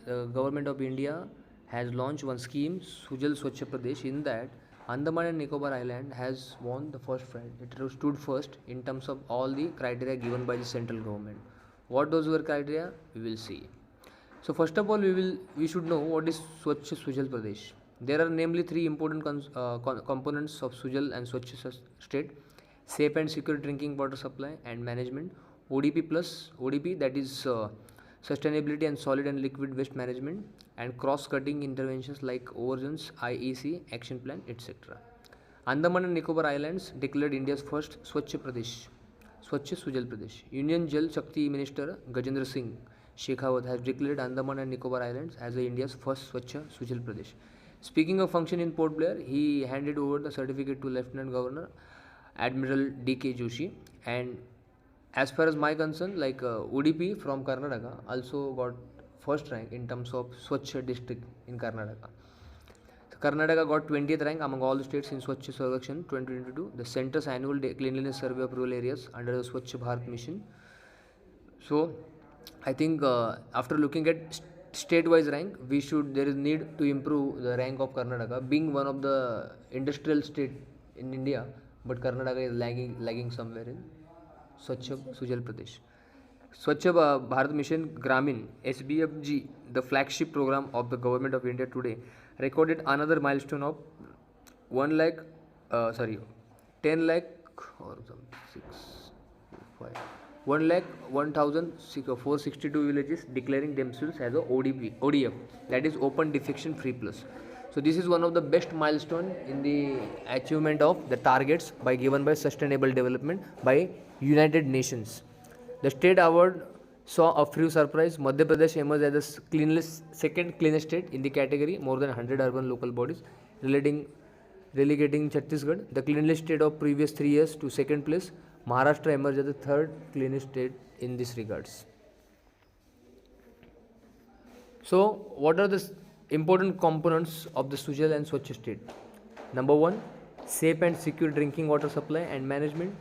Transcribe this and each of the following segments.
the government of India has launched one scheme, Sujal Swachh Pradesh. In that, Andaman and Nicobar Island has won the first prize. It stood first in terms of all the criteria given by the central government. What those were criteria, we will see. So first of all, we should know what is Swachh Sujal Pradesh. There are namely three important components of Sujal and Swachh state: safe and secure drinking water supply and management, ODP plus ODP, that is sustainability and solid and liquid waste management, and cross-cutting interventions like overruns, IEC action plan, etc. Andaman and Nicobar Islands declared India's first Swachh Pradesh, Swachh Sujal Pradesh. Union Jal Shakti Minister Gajendra Singh Shekhawat has declared Andaman and Nicobar Islands as India's first Swachh Sujal Pradesh. Speaking of function in Port Blair, he handed over the certificate to Lieutenant Governor Admiral D.K. Joshi. And as far as my concern, like UDP from Karnataka also got first rank in terms of Swachh district in Karnataka. So Karnataka got 20th rank among all the states in Swachh Sarvekshan 2022, the center's annual cleanliness survey of rural areas under the Swachh Bharat mission. So I think after looking at state-wise rank, there is need to improve the rank of Karnataka, being one of the industrial state in India, but Karnataka is lagging somewhere in Swachh Sujal Pradesh. Swachh Bharat Mission Gramin SBFG, the flagship program of the government of India today, recorded another milestone of 10 lakh or some 6 5 1 lakh 1,462 villages declaring themselves as a ODF, that is open defecation free plus. So this is one of the best milestone in the achievement of the targets given by sustainable development by United Nations. The state award saw a few surprise. Madhya Pradesh emerged as the second cleanest state in the category, more than 100 urban local bodies, relegating Chhattisgarh, the cleanest state of previous 3 years, to second place. Maharashtra emerged as the third cleanest state in this regards. So what are the important components of the Sujal and Swachh state? Number 1, safe and secure drinking water supply and management,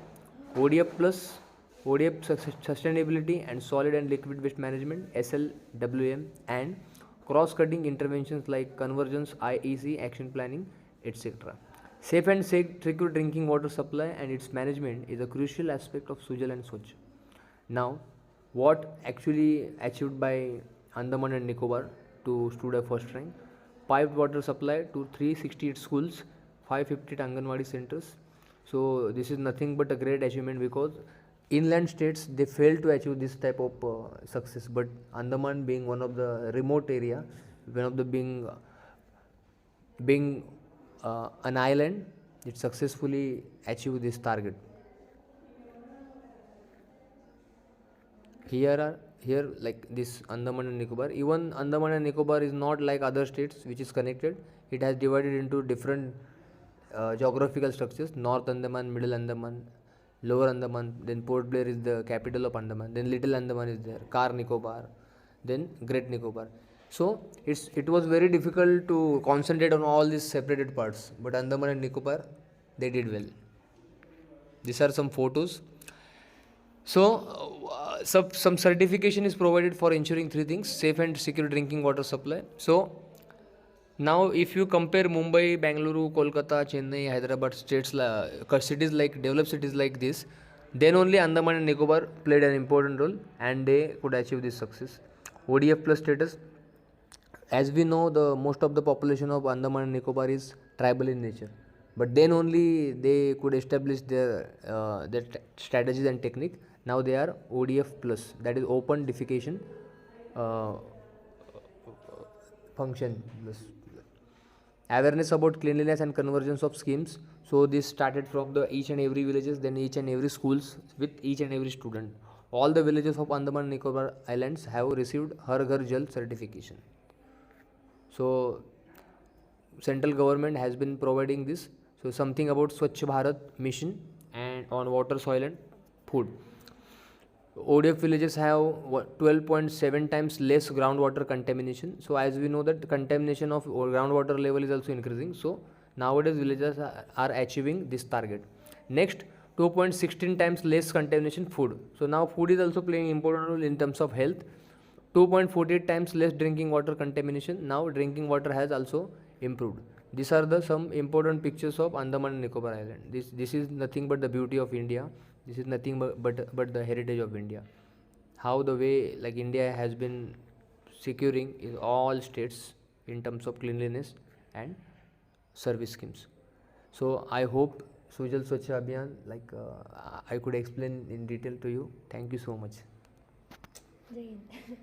ODF plus, ODF sustainability and solid and liquid waste management, SLWM, and cross-cutting interventions like convergence, IEC action planning, etc. Safe and secure drinking water supply and its management is a crucial aspect of Sujal and Swachh. Now, what actually achieved by Andaman and Nicobar to stood a first rank? Piped water supply to 368 schools, 550 Anganwadi centers. So this is nothing but a great achievement, because inland states, they failed to achieve this type of success, but Andaman, being one of the remote area, one of the being an island, it successfully achieved this target. Here like this Andaman and Nicobar. Even Andaman and Nicobar is not like other states which is connected. It has divided into different geographical structures: North Andaman, Middle Andaman, Lower Andaman. Then Port Blair is the capital of Andaman. Then Little Andaman is there, Car Nicobar, then Great Nicobar. So it was very difficult to concentrate on all these separated parts, but Andaman and Nicobar, they did well. These are some photos. So some certification is provided for ensuring 3 things: safe and secure drinking water supply. So now if you compare Mumbai, Bangalore, Kolkata, Chennai, Hyderabad cities like developed cities like this, then only Andaman and Nicobar played an important role and they could achieve this success. ODF plus status. As we know, the most of the population of Andaman and Nicobar is tribal in nature, but then only they could establish their strategies and technique. Now they are ODF plus, that is open defecation function plus. Awareness about cleanliness and convergence of schemes. So this started from the each and every villages, then each and every schools with each and every student. All the villages of Andaman and Nicobar Islands have received Har Ghar Jal certification. So central government has been providing this. So something about Swachh Bharat mission and on water, soil and food. ODF villages have 12.7 times less groundwater contamination. So as we know that the contamination of groundwater level is also increasing. So nowadays villages are achieving this target. Next, 2.16 times less contamination food. So now food is also playing important role in terms of health. 2.48 times less drinking water contamination. Now drinking water has also improved. These are the some important pictures of Andaman and Nicobar Island. This is nothing but the beauty of India. This is nothing but the heritage of India. How the way like India has been securing in all states in terms of cleanliness and service schemes. So I hope Sujal Swachh Abhiyan I could explain in detail to you. Thank you so much. Jai Hind.